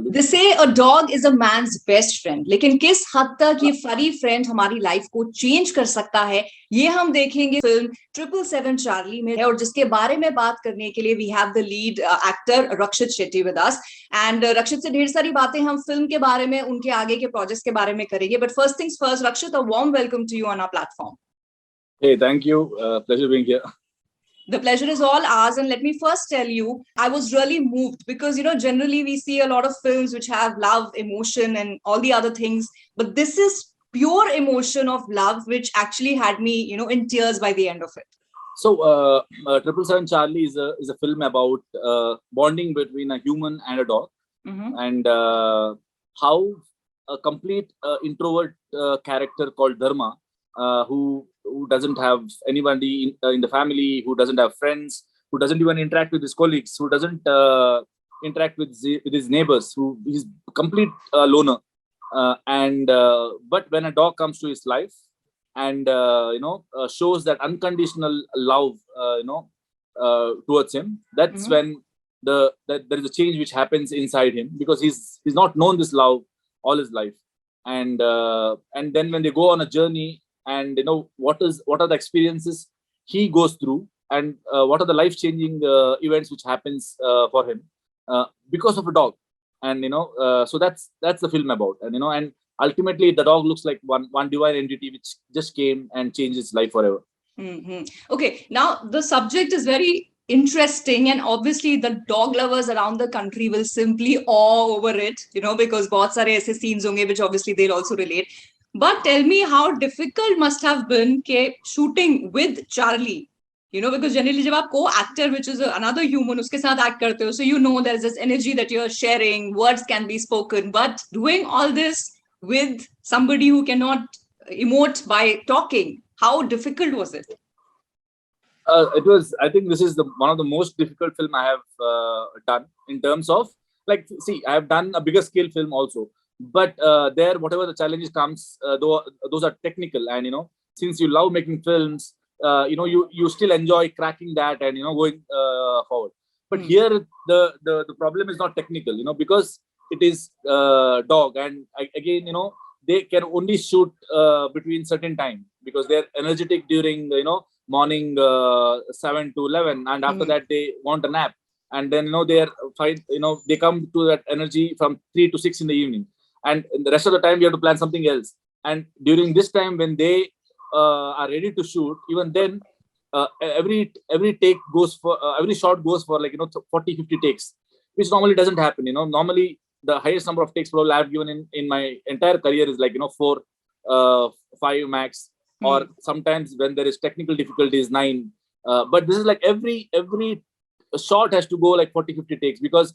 They say a dog is a man's best friend, लेकिन किस हद तक ये फरी फ्रेंड हमारी लाइफ को चेंज कर सकता है, ये हम देखेंगे फिल्म 777 चार्ली में, और जिसके बारे में बात करने के लिए we have the lead actor Rakshit Shetty with us. And Rakshit से ढेर सारी बातें हम फिल्म के बारे में, उनके आगे के प्रोजेक्ट्स के बारे में करेंगे, but first things first, Rakshit, a warm welcome to you on our platform. Hey, thank you. Pleasure being here. The pleasure is all ours. And let me first tell you, I was really moved because, generally we see a lot of films which have love, emotion, and all the other things. But this is pure emotion of love, which actually had me, in tears by the end of it. So, 777 Charlie is a film about bonding between a human and a dog, and how a complete introvert character called Dharma, who doesn't have anybody in the family, who doesn't have friends, who doesn't even interact with his colleagues, who doesn't interact with his neighbors, who is complete loner. But when a dog comes to his life and shows that unconditional love, towards him, that's when there is a change which happens inside him, because he's not known this love all his life, and then when they go on a journey, and what are the experiences he goes through, and what are the life-changing events which happens for him because of a dog, and so that's the film about, and ultimately the dog looks like one divine entity which just came and changed his life forever. Okay, now the subject is very interesting, and obviously the dog lovers around the country will simply awe over it, because बहुत सारे ऐसे scenes होंगे which obviously they'll also relate. But tell me how difficult must have been shooting with Charlie, because generally जब आप co-actor, which is another human, उसके साथ act करते हो, so there's this energy that you're sharing, words can be spoken, but doing all this with somebody who cannot emote by talking, how difficult was it? It was, I think this is one of the most difficult film I have done, in terms of, like, see, I have done a bigger scale film also, but there, whatever the challenges comes, those are technical, and since you love making films, you still enjoy cracking that and going forward. But here the problem is not technical, because it is dog, and again, they can only shoot between certain time, because they're energetic during morning 7 to 11, and after that they want a nap, and then they're fine, they come to that energy from 3 to 6 in the evening, and the rest of the time we have to plan something else. And during this time, when they are ready to shoot, even then every take goes for every shot goes for, like 40-50 takes, which normally doesn't happen. Normally the highest number of takes probably I've given in my entire career is like 4, 5 max, or sometimes when there is technical difficulties 9. But this is like every shot has to go like 40-50 takes, because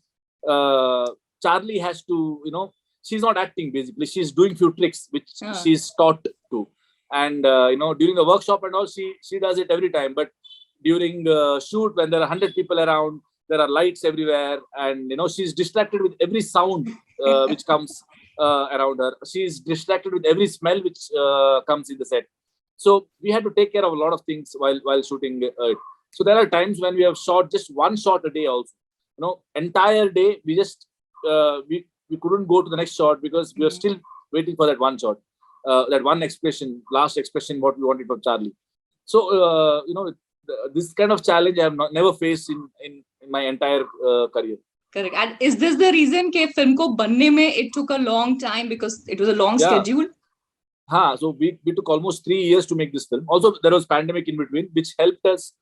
Charlie has to, she's not acting, basically she's doing few tricks which she's taught to, and during the workshop and all, she does it every time. But during shoot, when there are 100 people around, there are lights everywhere, and she's distracted with every sound which comes around her. She's distracted with every smell which comes in the set. So we had to take care of a lot of things while shooting it. So there are times when we have shot just one shot a day also. Entire day we just we couldn't go to the next shot, because we were still waiting for that one shot, that one expression, last expression, what we wanted from Charlie. So this kind of challenge I have never faced in my entire career. Correct. And is this the reason कि film को बनने में it took a long time, because it was a long schedule? So we took almost 3 years to make this film. Also, there was pandemic in between, which helped us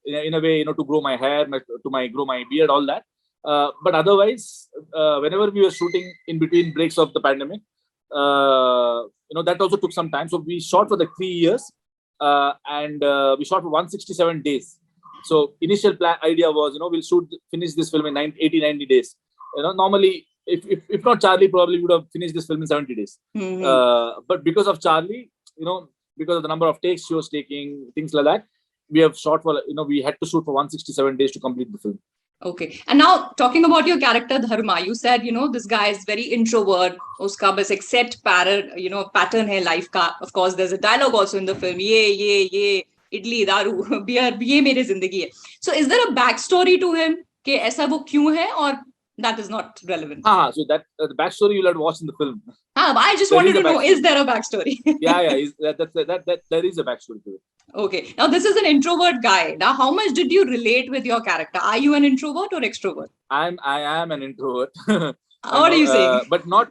in a way, to grow my hair, grow my beard, all that. But otherwise, whenever we were shooting in between breaks of the pandemic, that also took some time. So we shot for the 3 years, and we shot for 167 days. So initial idea was, we'll finish this film in 80-90 days. Normally, if not Charlie, probably would have finished this film in 70 days. But because of Charlie, because of the number of takes she was taking, things like that, we have shot for, we had to shoot for 167 days to complete the film. Okay. And now talking about your character Dharma, you said, this guy is very introvert. Uska bas ek set pattern hai life ka. Of course, there's a dialogue also in the film. Ye, idli, daru, beer, ye mere zindagi hai. So is there a backstory to him? कि ऐसा वो क्यों है, और That is not relevant. So that the backstory you'll have to watch in the film. I just wanted to know, is there a backstory? There is a backstory to it. Okay. Now, this is an introvert guy. Now, how much did you relate with your character? Are you an introvert or extrovert? I am an introvert. What are you saying? But not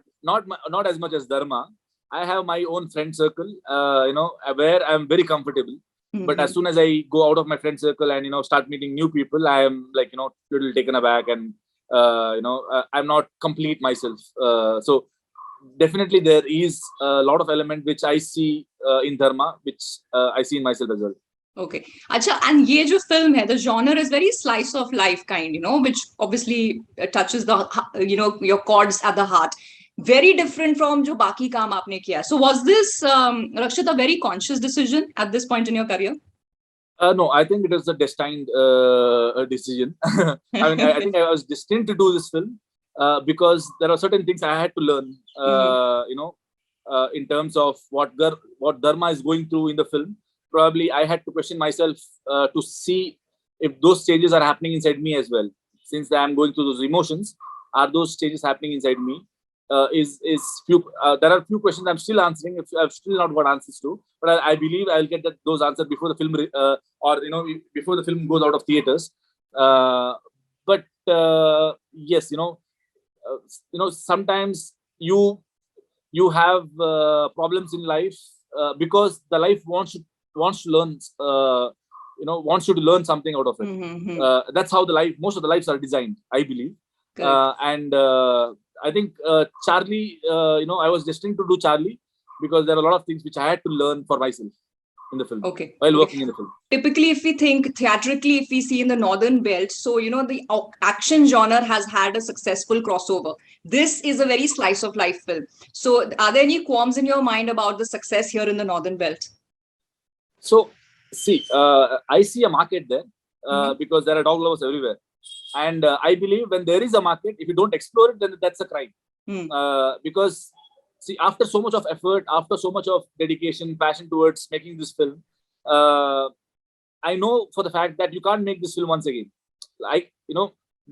as much as Dharma. I have my own friend circle, where I'm very comfortable. But as soon as I go out of my friend circle and start meeting new people, I am like little taken aback, and I'm not complete myself. So definitely there is a lot of element which I see in Dharma, which I see in myself as well. Okay. Acha, and ye jo film hai, the genre is very slice of life kind, which obviously touches the, your chords at the heart. Very different from jo baki kaam aapne kiya. So was this, Rakshit, a very conscious decision at this point in your career? No, I think it was a destined decision. I think I was destined to do this film because there are certain things I had to learn, in terms of what Dharma is going through in the film. Probably I had to question myself to see if those changes are happening inside me as well. Since I am going through those emotions, are those changes happening inside me? There are few questions I'm still answering. If I've still not got answers to, but I believe I'll get those answers before the film, before the film goes out of theaters. But yes, sometimes you have problems in life because the life wants to learn, wants you to learn something out of it. That's how most of the lives are designed, I believe. I think Charlie, I was destined to do Charlie because there are a lot of things which I had to learn for myself in the film. While working in the film. Typically, if we think theatrically, if we see in the Northern Belt, so the action genre has had a successful crossover. This is a very slice of life film. So are there any qualms in your mind about the success here in the Northern Belt? So see, I see a market there because there are dog lovers everywhere. And I believe when there is a market, if you don't explore it, then that's a crime. Because see, after so much of effort, after so much of dedication, passion towards making this film, I know for the fact that you can't make this film once again. Like,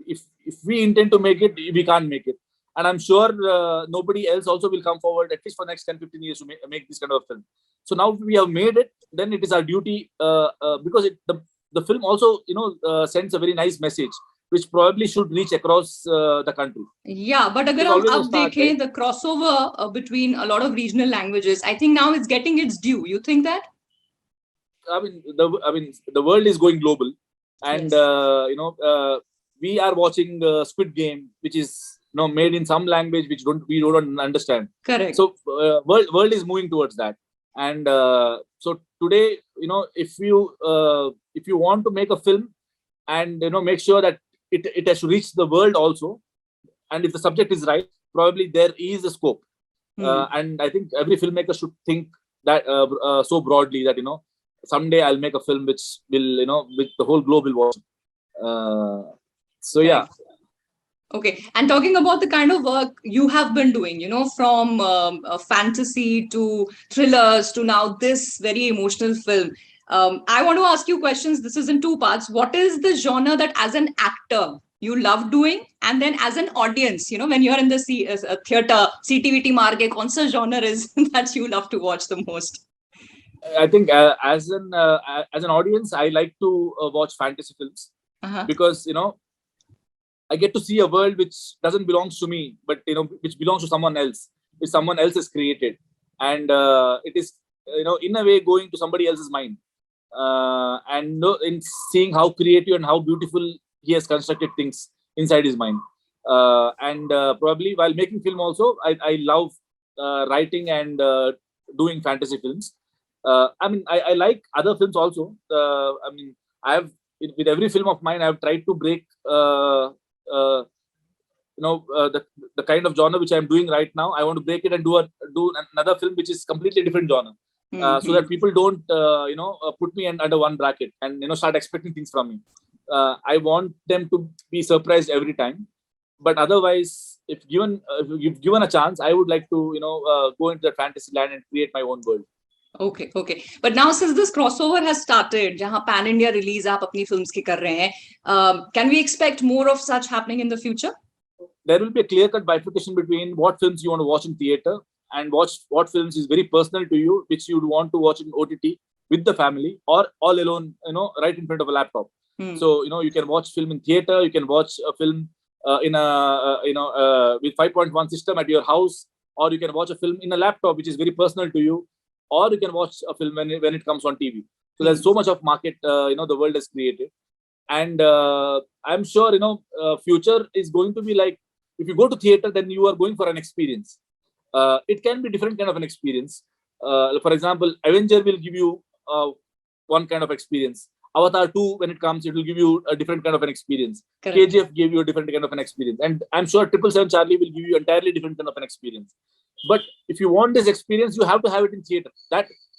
if we intend to make it, we can't make it. And I'm sure nobody else also will come forward, at least for the next 10, 15 years to make this kind of film. So now we have made it, then it is our duty, because the film also, sends a very nice message, which probably should reach across the country. Yeah, but agar hum dekhen the crossover between a lot of regional languages, I think now it's getting its due. You think that? I mean, the world is going global, and yes. We are watching Squid Game, which is made in some language which we don't understand. Correct. So world is moving towards that, and so today, if you want to make a film and make sure that it has to reach the world also, and if the subject is right, probably there is a scope. And I think every filmmaker should think that so broadly that someday I'll make a film which will which the whole globe will watch. So yeah. Okay, and talking about the kind of work you have been doing, from fantasy to thrillers to now this very emotional film. I want to ask you questions. This is in two parts. What is the genre that as an actor you love doing? And then as an audience, when you're in the theater, CTVT marke, kaun sa genre is that you love to watch the most? I think as an audience, I like to watch fantasy films because, I get to see a world which doesn't belong to me, but, which belongs to someone else, which someone else has created. And it is, in a way going to somebody else's mind. And in seeing how creative and how beautiful he has constructed things inside his mind. And probably while making film also, I love writing and doing fantasy films. I like other films also. I have with every film of mine, I have tried to break the kind of genre which I am doing right now. I want to break it and do another film which is completely different genre. So that people don't put me under one bracket and start expecting things from me. I want them to be surprised every time, but otherwise, if you've given a chance, I would like to go into the fantasy land and create my own world. Okay. But now since this crossover has started, jahan pan India release aap apni films ki kar rahe hain, can we expect more of such happening in the future? there will be a clear-cut bifurcation between what films you want to watch in theater and watch what films is very personal to you, which you would want to watch in OTT with the family or all alone, right in front of a laptop. So, you can watch film in theater, you can watch a film in a, with 5.1 system at your house, or you can watch a film in a laptop, which is very personal to you, or you can watch a film when it comes on TV. So there's so much of market, the world has created. And I'm sure, future is going to be like, if you go to theater, then you are going for an experience. It can be different kind of an experience. For example, Avenger will give you one kind of experience. Avatar 2, when it comes, it will give you a different kind of an experience. Correct. KGF gave you a different kind of an experience. And I'm sure 777 Charlie will give you entirely different kind of an experience. But if you want this experience, you have to have it in theater.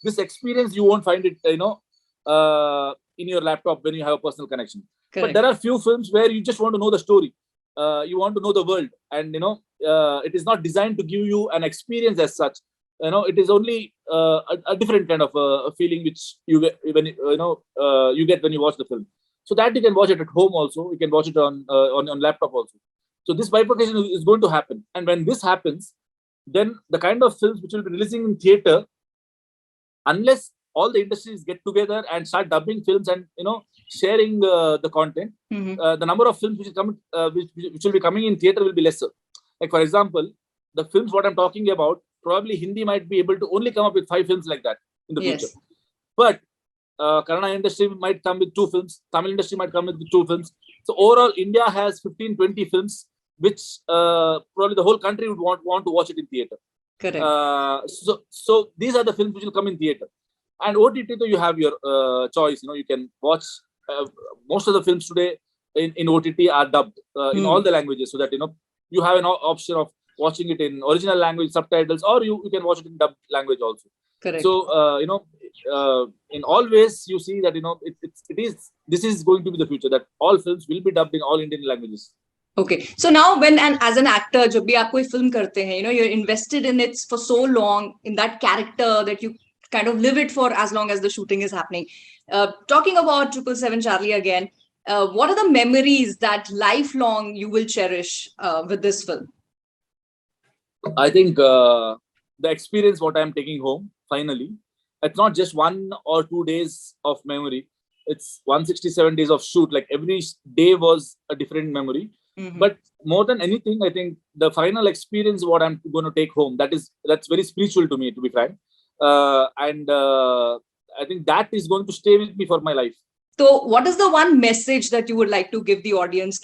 This experience, you won't find it, in your laptop when you have a personal connection. Correct. But there are few films where you just want to know the story. You want to know the world. And, it is not designed to give you an experience as such. It is only a different kind of a feeling which you get when you get when you watch the film. So that you can watch it at home also. You can watch it on laptop also. So this bifurcation is going to happen. And when this happens, then the kind of films which will be releasing in theater, unless all the industries get together and start dubbing films and sharing the content, the number of films which will be coming in theater will be lesser. Like for example, the films what I'm talking about, probably Hindi might be able to only come up with 5 films like that in the future. But Kannada industry might come with 2 films. Tamil industry might come with 2 films. So overall, India has 15-20 films, which probably the whole country would want to watch it in theater. Correct. So these are the films which will come in theater. And OTT, you have your choice. You can watch most of the films today in OTT are dubbed in all the languages, so that you have an option of watching it in original language subtitles, or you can watch it in dubbed language also. Correct. So in all ways you see that this is going to be the future, that all films will be dubbed in all Indian languages. Okay, so now as an actor, जब भी आप कोई film करते हैं, you're invested in it for so long, in that character that you kind of live it for as long as the shooting is happening. Talking about 777 Charlie again, what are the memories that lifelong you will cherish with this film? I think the experience what I'm taking home finally, it's not just 1 or 2 days of memory. It's 167 days of shoot. Like every day was a different memory. But more than anything, I think the final experience what I'm going to take home, that's very spiritual to me, to be frank. And I think that is going to stay with me for my life. So what is the one message that you would like to give the audience?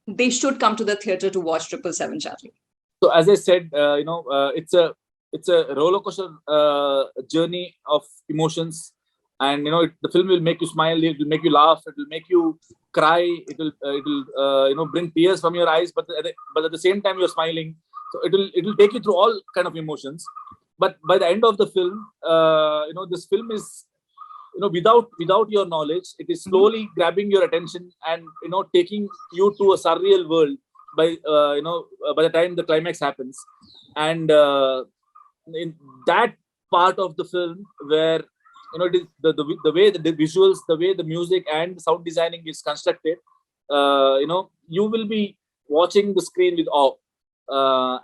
They should come to the theater to watch 777 Charlie. So as I said, it's a roller coaster journey of emotions, and the film will make you smile, it will make you laugh, it will make you cry, it will bring tears from your eyes, but at the same time you're smiling. So it will take you through all kind of emotions. But by the end of the film, this film is without your knowledge, it is slowly grabbing your attention and taking you to a surreal world by the time the climax happens. And in that part of the film where it is the way the visuals, the way the music and sound designing is constructed, you will be watching the screen with awe,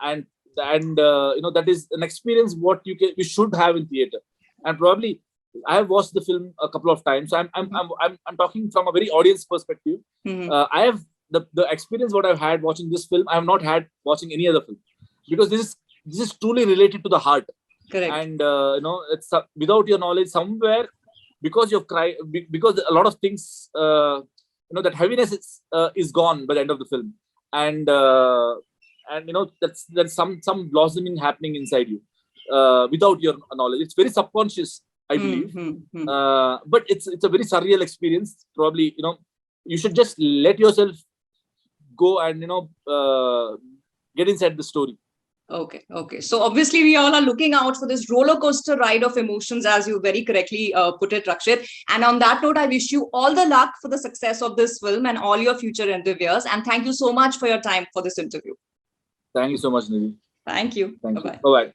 and that is an experience what you should have in theater. And probably I have watched the film a couple of times, so I'm talking from a very audience perspective. I have the experience what I've had watching this film, I have not had watching any other film, because this is truly related to the heart. Correct. And it's without your knowledge somewhere, because you've cried, because a lot of things, that heaviness is gone by the end of the film, and that's some blossoming happening inside you without your knowledge. It's very subconscious, I believe. But it's a very surreal experience. Probably you should just let yourself go and get inside the story. Okay. So obviously we all are looking out for this roller coaster ride of emotions, as you very correctly put it, Rakshit. And on that note, I wish you all the luck for the success of this film and all your future endeavors. And thank you so much for your time for this interview. Thank you so much, Nidhi. Thank you. Thank you. Bye-bye. Bye-bye.